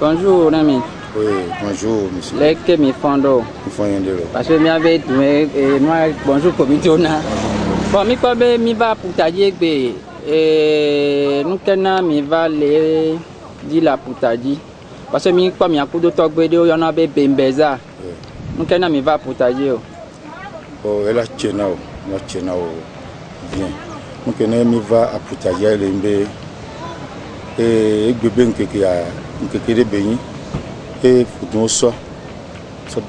Bonjour, Nami. Oui, bonjour, monsieur. Les que mi fondo. Parce que mi avait moi bonjour comité na. Bon, mi ko be mi va pour tailler be nous kena mi va le di la putaji. Parce que mi ko mi akudo to gbe de o yana be bembeza. Nous kena mi va pour tailler. Oh, elle a tchena o, bien. Nous kena mi va à putaji le mbe bébé nkeke de béni et pour so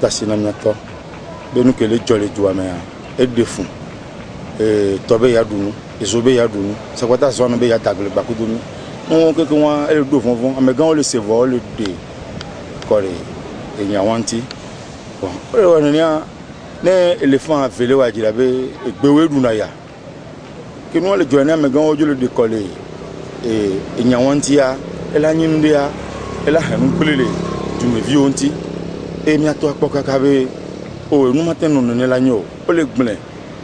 dasina miato be nous que le jolé doit mais et de fond tobe ya dunu ezobe ya dunu ça quoi ta zone be ya tagle bakudunu on que moi elle do fond mais quand on le se voit le de coré et nyawanti bon on a ne éléphant à vélo à dire be gbewe duna ya que nous le journée mais quand on le décoller et nyawantia ela nyindia ela hanu kulele du vionti e mi ato apoka kabe o nu matin no ne la nyo o le gblen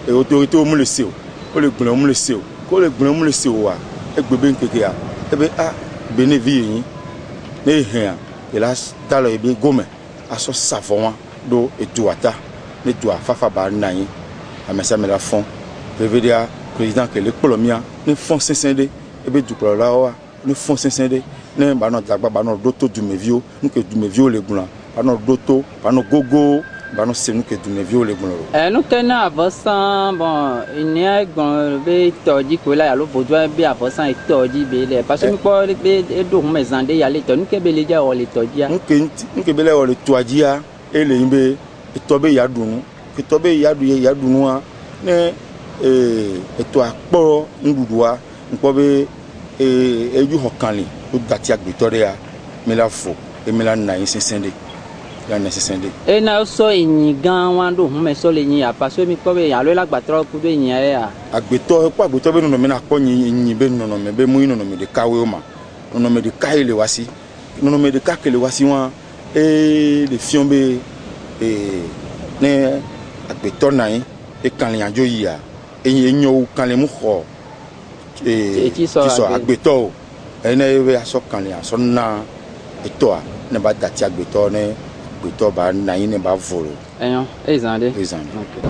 e autorité o mu le seo o le gblen o mu le seo ko le gblen o mu le seo wa e gbebe nkeke ya e be a benevi yin ne hen ela dalo e be gome aso savon do etuata ne tua fafa ba nan amesa me la fond prévédia président que le colomia ne fond sincende e be du la wa ne fond sincende ne ba no dagba ba no doto du mevio nous que du mevio le gula ba no doto ba no gogo ba no se nous que du mevio le gula nous tenons avançant bon il y a gon be toji ko la ya lo bodwa be avançant et toji be le parce que ko be do mes ande ya le to nous que be le ja o le toji ya nous que be le o le toji ya e le imbe e tobe ya dunu que tobe ya dunu a ne e to akpo ndudua nko be eju hokanli o dati agbetore ya me la fo e me la na insensende la necessende e na so yin gan wan do me so le yin ya parce que mi ko be ya lo la gbatro ku do yin ya agbeto ko agbeto be no me na ko yin be no me be mu no me de kawe o ma no me de kai le wasi no me de kakele wasi wan le fion be ne agbeto na yin e kan le anjo yi ya yin yo kan le mu kho ti so agbeto ene we aso kan le aso na eto a ne ba dati agbeto ne agbeto ba na yin ne ba volo eyan ezande okay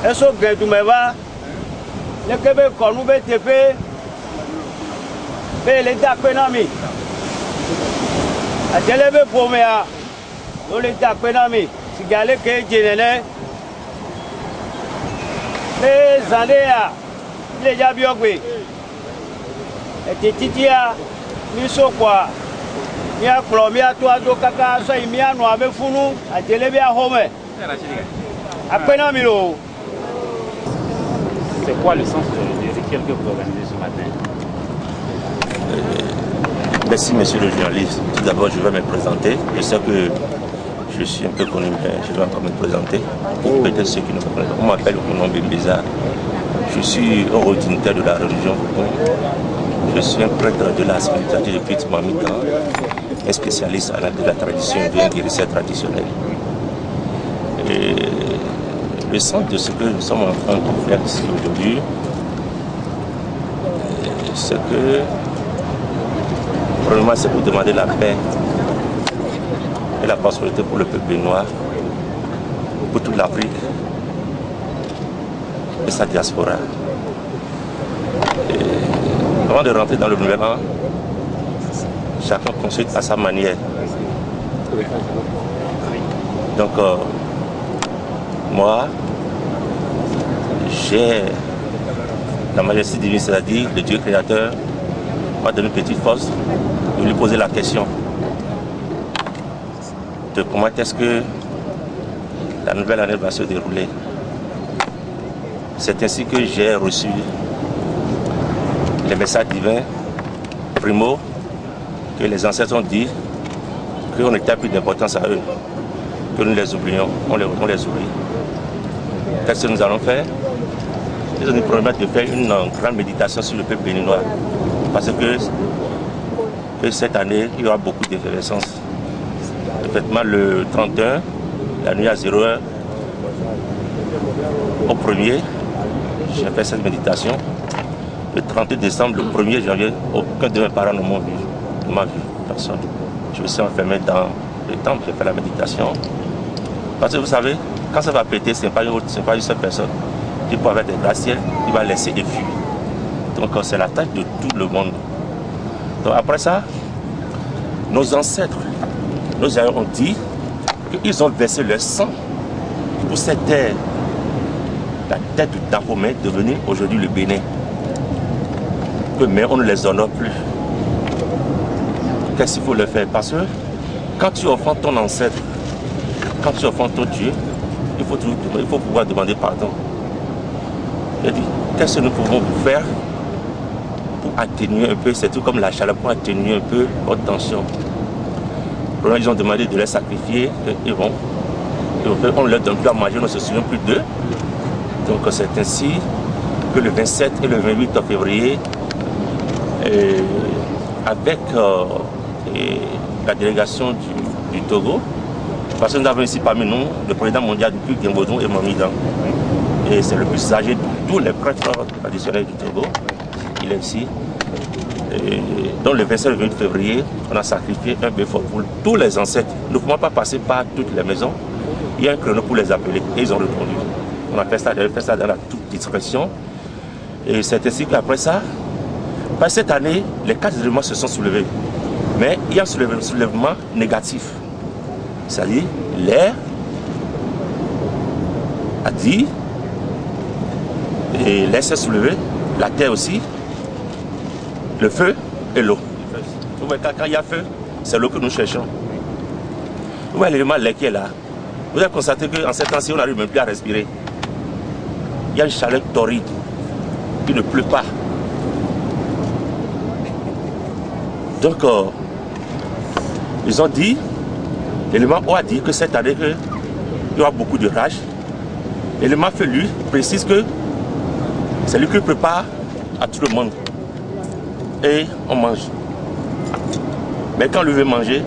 Eso que tu me va, le que ve con un BTP, ve le da penami. A televe pour me a, no le da penami. Si gale que jenene, les années a, les jabiogwe. Et titia, mi so quoi, mi a clo, mi a toi do kaka, so mi a no ave funu, a televe a home. A penami lo. C'est quoi le sens du rituel que vous organisez ce matin? Merci, monsieur le journaliste. Tout d'abord, je vais me présenter. Je sais que je suis un peu connu, mais je vais encore me présenter. Pour peut-être ceux qui ne me connaissent pas. On m'appelle Ounou Bimbeza. Je suis un ordinateur de la religion Bougon. Je suis un prêtre de la spiritualité de culte Mamita, un spécialiste de la tradition et des recettes traditionnelles. Et le sens de ce que nous sommes en train de faire ici aujourd'hui, c'est que Moi, c'est pour demander la paix et la prospérité pour le peuple béninois, pour toute l'Afrique et sa diaspora. Et avant de rentrer dans le nouvel an, chacun consulte à sa manière. Donc, moi, j'ai la majesté divine, c'est-à-dire le Dieu créateur, m'a donné une petite force de lui poser la question de comment est-ce que la nouvelle année va se dérouler. C'est ainsi que j'ai reçu les messages divins. Primo, que les ancêtres ont dit qu'on n'était plus d'importance à eux, que nous les oublions, on les oublie. Qu'est-ce que nous allons faire? Ils nous promettent de faire une grande méditation sur le peuple béninois. Parce que cette année, il y aura beaucoup d'effervescence. Effectivement, le 31, la nuit à 0h, au 1er, j'ai fait cette méditation. Le 32 décembre, le 1er janvier, aucun de mes parents ne m'a vu, personne. Je me suis enfermé dans le temple, j'ai fait la méditation. Parce que vous savez, quand ça va péter, ce n'est pas une seule personne. Il peut avoir des gratte-ciel, il va laisser et fuir. Donc c'est la tâche de tout le monde. Donc après ça, nos ancêtres, nos aïeux ont dit qu'ils ont versé leur sang pour cette terre. La terre du Dahomey est devenue aujourd'hui le Bénin. Mais on ne les honore plus. Qu'est-ce qu'il faut le faire? Parce que quand tu offres ton ancêtre, quand tu offres ton Dieu, il faut pouvoir demander pardon. Il dit, qu'est-ce que nous pouvons faire pour atténuer un peu, c'est tout comme la chaleur, pour atténuer un peu votre tension. Ils ont demandé de les sacrifier, et bon, on ne leur donne plus à manger, on ne se souvient plus d'eux. Donc c'est ainsi que le 27 et le 28 février, avec la délégation du Togo, parce que nous avons ici parmi nous le président mondial du Puy Gembodou et Mamidan. Et c'est le plus âgé de tous les prêtres traditionnels du Togo. Il est ici. Et donc le 27 et le 28 février, on a sacrifié un bœuf pour tous les ancêtres. Nous ne pouvons pas passer par toutes les maisons. Il y a un créneau pour les appeler et ils ont répondu. On a fait ça dans la toute discrétion. Et c'est ainsi qu'après ça, cette année, les 4 éléments se sont soulevés. Mais il y a un soulèvement négatif. C'est-à-dire, l'air a dit, et l'air s'est soulevé, la terre aussi, le feu et l'eau. Quand il y a feu, c'est l'eau que nous cherchons. Vous voyez l'élément l'air qui est là. Vous avez constaté qu'en ces temps-ci, on n'arrive même plus à respirer. Il y a une chaleur torride. Il ne pleut pas. Donc, ils ont dit, l'élément eau a dit que cette année, il y aura beaucoup de rage. L'élément feu, lui, précise que c'est lui qui prépare à tout le monde. Et on mange. Mais quand on lui veut manger,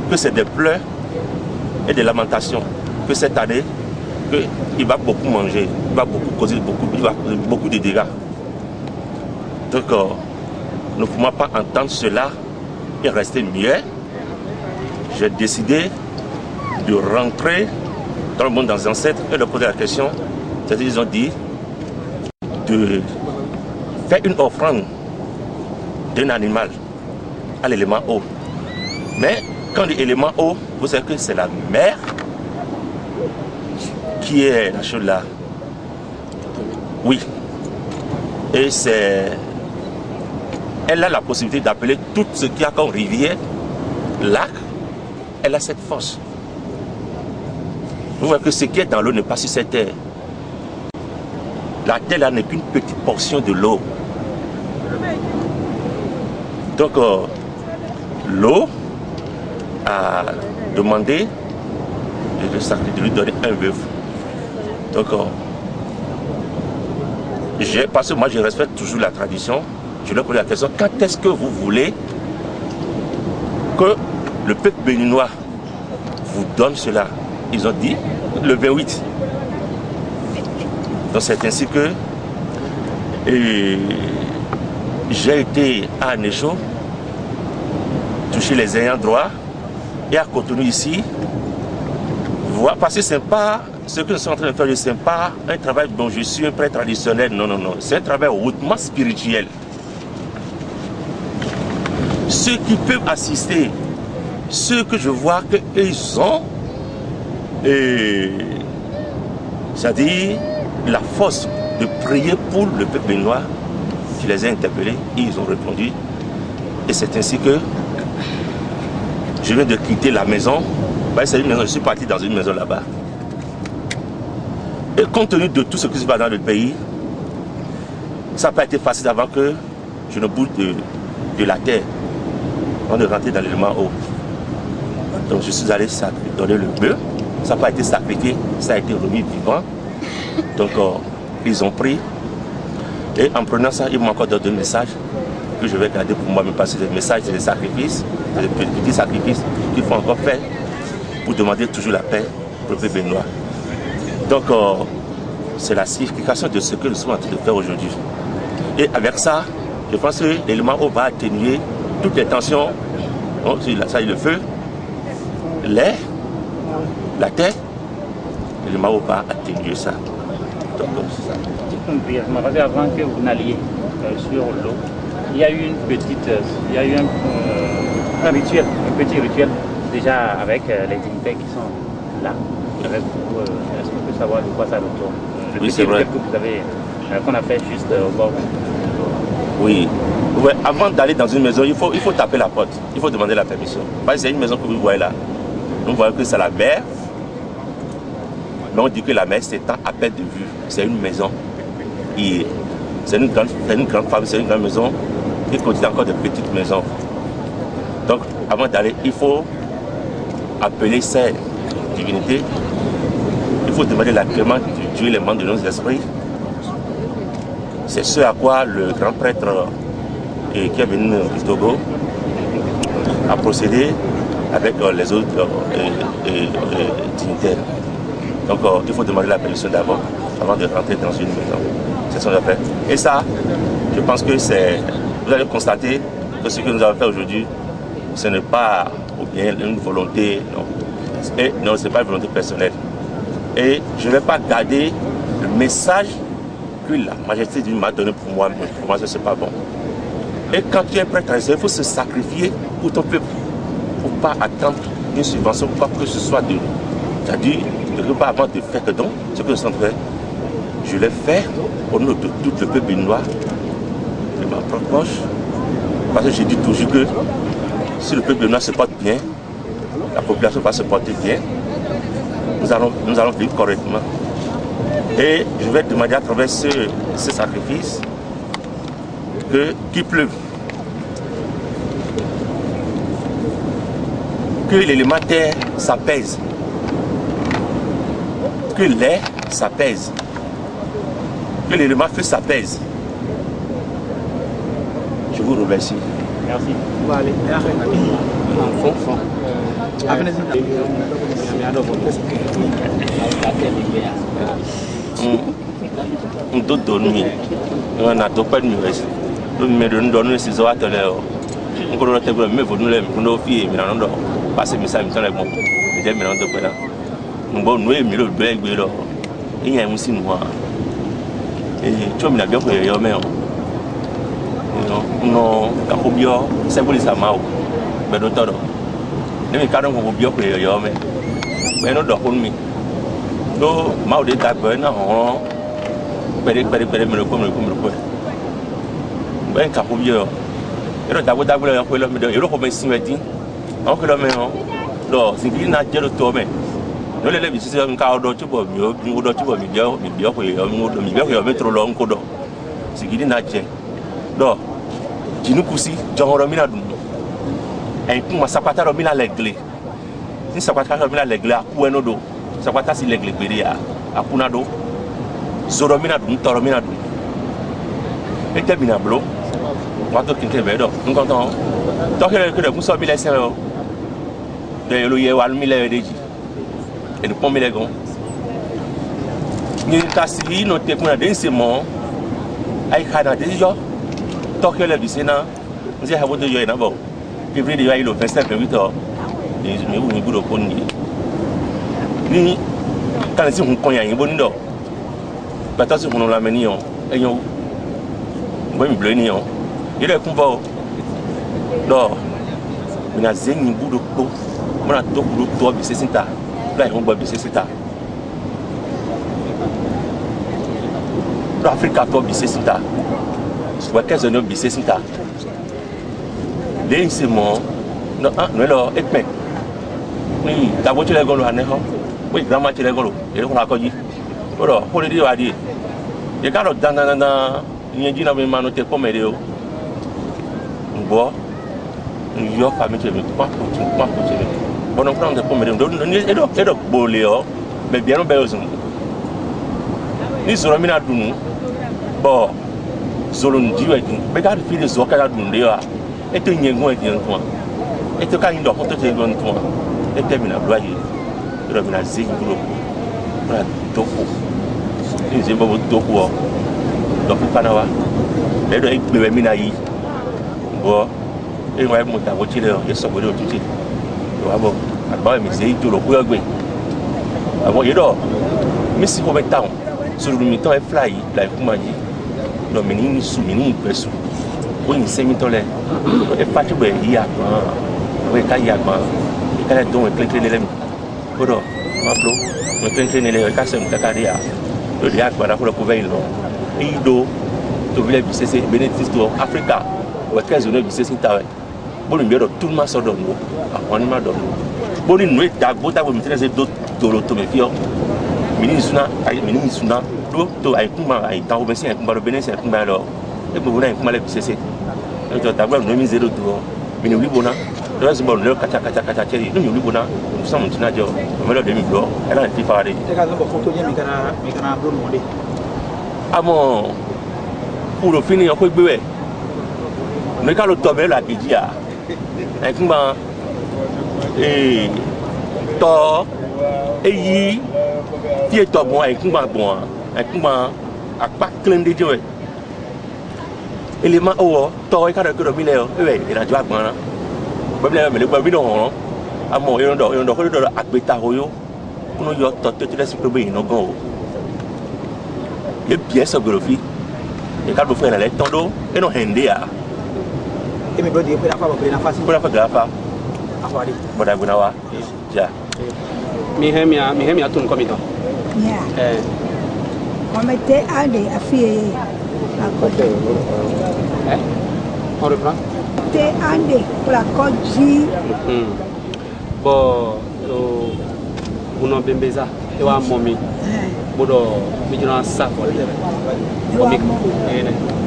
que c'est des pleurs et des lamentations. Que cette année, il va beaucoup manger, il va beaucoup causer beaucoup de dégâts. Donc, nous ne pouvons pas entendre cela et rester muet. J'ai décidé de rentrer dans le monde des ancêtres et leur poser la question. C'est-à-dire qu'ils ont dit de faire une offrande d'un animal à l'élément eau. Mais quand l'élément eau, vous savez que c'est la mer qui est la chose là. Oui. Et c'est... Elle a la possibilité d'appeler tout ce qu'il y a comme rivière, lac. Elle a cette force. Vous voyez que ce qui est dans l'eau n'est pas sur cette terre. La terre là n'est qu'une petite portion de l'eau. Donc l'eau a demandé de lui donner un bœuf. Donc parce que moi je respecte toujours la tradition, je leur pose la question, quand est-ce que vous voulez que le peuple béninois vous donne cela? Ils ont dit le 28. Donc c'est ainsi que j'ai été à Nejo toucher les ayants droit et à Cotonou ici, voir, parce que c'est pas ce que nous sommes en train de faire, ce n'est pas un travail dont je suis un prêtre traditionnel, non, non, non, c'est un travail hautement spirituel. Ceux qui peuvent assister, ceux que je vois qu'ils ont, c'est-à-dire la force de prier pour le peuple béninois, je les ai interpellés, ils ont répondu. Et c'est ainsi que je viens de quitter la maison. C'est une maison, je suis parti dans une maison là-bas. Et compte tenu de tout ce qui se passe dans le pays, ça n'a pas été facile avant que je ne bouge de la terre, avant de rentrer dans l'élément haut. Donc je suis allé donner le bœuf, ça n'a pas été sacrifié, ça a été remis vivant. Donc ils ont pris, et en prenant ça, ils m'ont encore donné un message que je vais garder pour moi, me passer des messages, des sacrifices, des petits sacrifices qu'il faut encore faire pour demander toujours la paix pour le peuple béninois. Donc c'est la signification de ce que nous sommes en train de faire aujourd'hui. Et avec ça, je pense que l'élément haut va atténuer toutes les tensions, donc, ça, le feu, l'air, la terre, l'élément haut va atténuer ça. Donc c'est ça. Brièvement, parce qu'avant que vous n'alliez sur l'eau, il y a eu un petit rituel déjà avec les dignitaires qui sont là. Avec vous, est-ce qu'on peut savoir de quoi ça retourne? Oui, c'est vrai. Que vous avez, qu'on a fait juste au bord. Oui. Ouais, avant d'aller dans une maison, il faut taper la porte. Il faut demander la permission. Parce que c'est une maison que vous voyez là. Vous voyez que c'est la mer. Mais on dit que la mer s'étend à peine de vue. C'est une maison. C'est une grande femme, c'est une grande maison qui contient encore de petites maisons. Donc, avant d'aller, il faut appeler ces divinités. Il faut demander l'agrément de Dieu, les membres de nos esprits. C'est ce à quoi le grand prêtre qui est venu du Togo a procédé avec les autres dignitaires. Donc, il faut demander la permission d'abord, avant de rentrer dans une maison. C'est ce qu'on a fait. Et ça, je pense que c'est... Vous allez constater que ce que nous avons fait aujourd'hui, ce n'est pas ou bien une volonté, non. Et non, ce n'est pas une volonté personnelle. Et je ne vais pas garder le message que la majesté de Dieu m'a donné pour moi, mais pour moi, ce n'est pas bon. Et quand tu es prêt à il faut se sacrifier pour ton peuple. Il ne faut pas attendre une subvention, quoi que ce soit de nous. C'est-à-dire, de ne pas avant de faire que donc, ce que nous sommes faits, je l'ai fait au nom de tout le peuple béninois, de ma propre poche. Parce que je dis toujours que si le peuple béninois se porte bien, la population va se porter bien, nous allons vivre correctement. Et je vais demander à travers ce sacrifice qu'il pleuve. Que l'élément terre s'apaise. Que l'air s'apaise. Que l'élément feu s'apaise. Je vous remercie. Merci. Vous allez. Untuk dormi, na topat mi wes. Me dormi si zo atole o. Nko do te me vonu le mi no fi mi na ndo. Passe mi sa mi tan le bon. Me je mi na ndo pela. Ngbo nu e mi lo do egbe lo. Iyan mu si nu wa. Cho mi na bi o yo me o. No ka ko bi o se boli sa ma o. Be do todo. Ne mi ka don ko bi o yo me. Me no do ko mi. Do ma o de ta pe na ho. Pere me lo ko. Ben ka ko bi o. Ero dago yo ko lo mi do. Ero ko me sin wetin. On ko lo me o. Do singili na je lo to me. No le bi sisi nka odo chubo mi o mi odo chubo mi bi o ko yo mi odo mi bi o ko yo metro lo nko do. Singili na je. Do jinu kusi jongoro mi na dum. En kuma sapata ro mi na legle. Ni sapata ro mi na legle aku eno do. Sapata si legle pere ya akuna do. Zoro mi na dum toro mi na dum. Ete mi na blo. Wa to kinte be do. Nko ton. To ke de kuso mi le se o. De lo ye wa mi le deji. Et nous pouvons les gants. Nous avons nos témoins d'insiment. Aïe, Canada, déjà, tant que les Vicena, nous avons de jouer d'abord. février déjà il est 25 8 heures mais vous n'y vous le connaissez ni quand si on connaît un bon do parce que on l'a mené on et on ouais me blé on il est combat do mais na zeni bu do ko mona to ku do bi sesinta là on ba bi sesinta do Africa to bi sesinta soit 15 ans bi sesinta les c'est mon non non et mais oui ta voiture les golo hané ho oui grandma tu les golo et on a connu voilà pour le dire à dire et quand dans il dit na me manote comme médio bon yo famille tu pas bon on prend des pommes et donc boléo mais bien besoin ni sur mina dunu bon zolon diwe mais quand il fait zoka dunu là et tu nyengo et toi et tu quand il doit porter tes gon toi et termine à bloyer le mina zig groupe voilà toko ni zimbo toko donc panawa et donc il mina yi bon et moi mon ta voiture et ça veut dire tout de bon agba mi c'est tout le coup agbe avant yedo mi si ko beta sur le mi temps e fly la kuma ji no mi ni su mi ni pesu o ni se mi to le e pati be ya gba we ka ya gba e ka don e clean le mi odo ma blo me clean le ka se mi ta dia do dia gba da ko ko ve lo e do to vile bi se benefit to Africa we ka zo no bi se ta bolu mbero tout le monde sort de nous on m'a donné bolu nous est d'abord ta me traiter d'autres to me fio ministre na to ay kuma ay taw be sen kuma do benesi kuma lo e bo na kuma le bcc e to tabwa no mi zero to mi ni libona do se bon le kacha cheri no mi libona nous sommes tina jo me lo de mi blo e la ti fare e ka zo photo je mi kana blo mo de amo pour le finir ko gbe we me ka lo to me la keji a ay kuma to eyi tí ètò bon ay kuma bon ay kuma akpa clean de jowe élément o to e ka do mi le o e ira jo agbon ran bo le me le gba bi do hon amo iron do ko do agbeta hoyo kuno yo to to le sipe be ino gan o e bien so gorofi e ka do fe na le tondo e no hende ya e mi body e pera fa si pera fa grafa afari boda gunawa ja mi hemia tun komito yeah comité ade afie ok on reprend te ande pour la koji bon uno bembeza e wa momi bodo mi jona sa ko le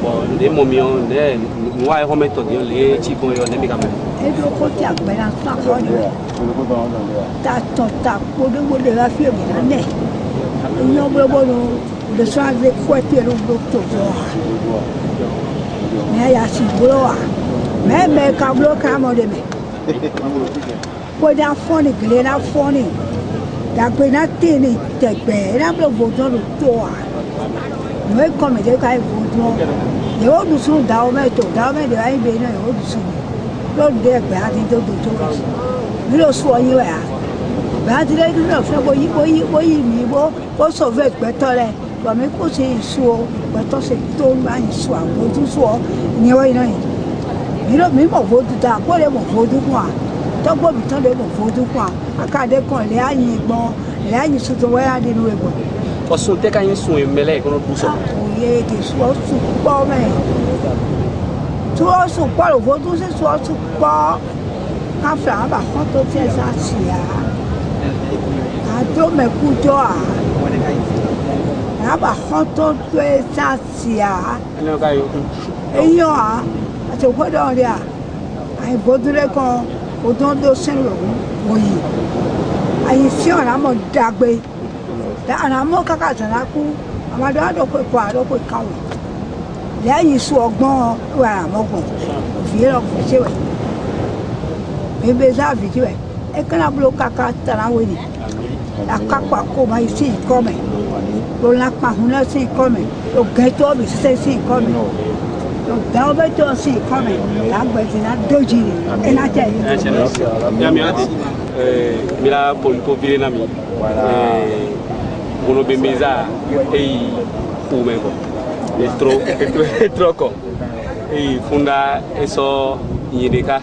bon de momi on de wa e hometo de le chi ko yo ne mi kam e do ko ti agbera sa ko yo ta to ta ko de la fie bi na ne no bo de changer quoi tu le docteur mais ya si bloa mais ka blo ka mo de me ko da foni gle na foni da pe na tini te pe na blo voto lo to a no e come de ka voto e o du sun da o me de ai be na e o du sun lo de pe a ti to mi lo so yin wa ba ti le no fe bo yi mi bo so ve pe to le ba mi ko se so pe to se to ma yin so a bo tu so ni wa ina mi mo voto ta ko le mo voto kwa to gbo bi to le mo voto kwa akade kan le ayin so to wa de nu ebo o sun te kan yin sun e mele ko no du so o ye ke so su po me tu o su po lo voto se so su po ka fra ba ko to ti sa si a to me ku jo a ba ko to sa si a no ka yo eyo a ati ko do ri a ai bodure kan o don do sen lo oyi ai si ora mo dagbe da ana mo kaka sana ku amado ado ko kawo lẹ́yìn iṣu ọgbọ́n wà àmọ́gbọ̀n òfìyé lọ fún ṣéwẹ̀ bébé záàbì jíwẹ̀ ẹ̀kẹ́nà bó kàkà tàràwé ni àkápà kó máa sí ìkọ́ mẹ́ ló lápá hun náà sí ìkọ́ mẹ́ ló gẹ́tọ́ bì sí ìkọ́ mẹ́ Dans le temps aussi, comme la voisine d'Oji, et la terre. Mira pour virer nami. Mono bemeza et umego. Trop con. Et funda eso yedeka.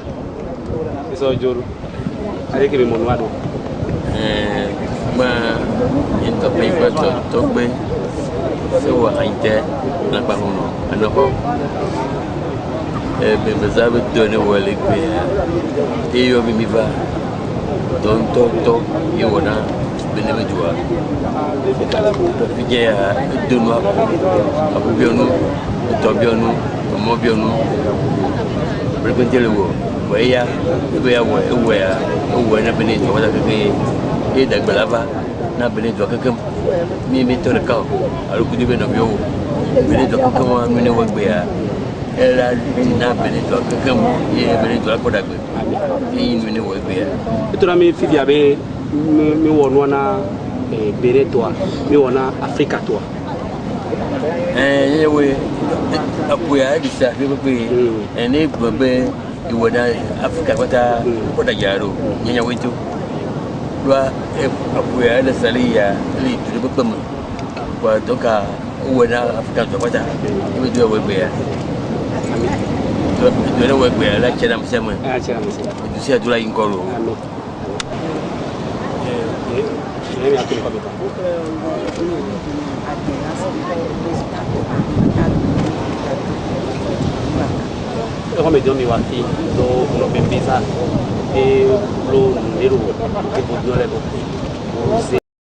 Eso joru. Avec les monoado. Ma into paper to be so ainte na ba hono anoko bemeza be donner wale pe e yo mi va don to yona benebe jua fije ya donu abu bionu to bionu mo bionu brekwentele wo weya be ya we na bene to wala ke e dagbalava na bene to kakam mi to le ka alu ku dibe no bio bene to kakam mi ne wagbe ya era na bene to kakam e bene to ko dagbe e mi ne wagbe ya to na mi fidia be mi wonu na bene to mi wona Africa to yewe apuya di sa be ene be iwona Africa kwata ko da jaro nyanya wetu dua apuya da saliya li tudu bukam kwa toka uwena Afrika tupata iwe dua wegbe ya dua wegbe ya la chena msema chena msema dusia dula inkolo nani akili kwa beta come dio mi wati do uno bembisa e lo nero che può dare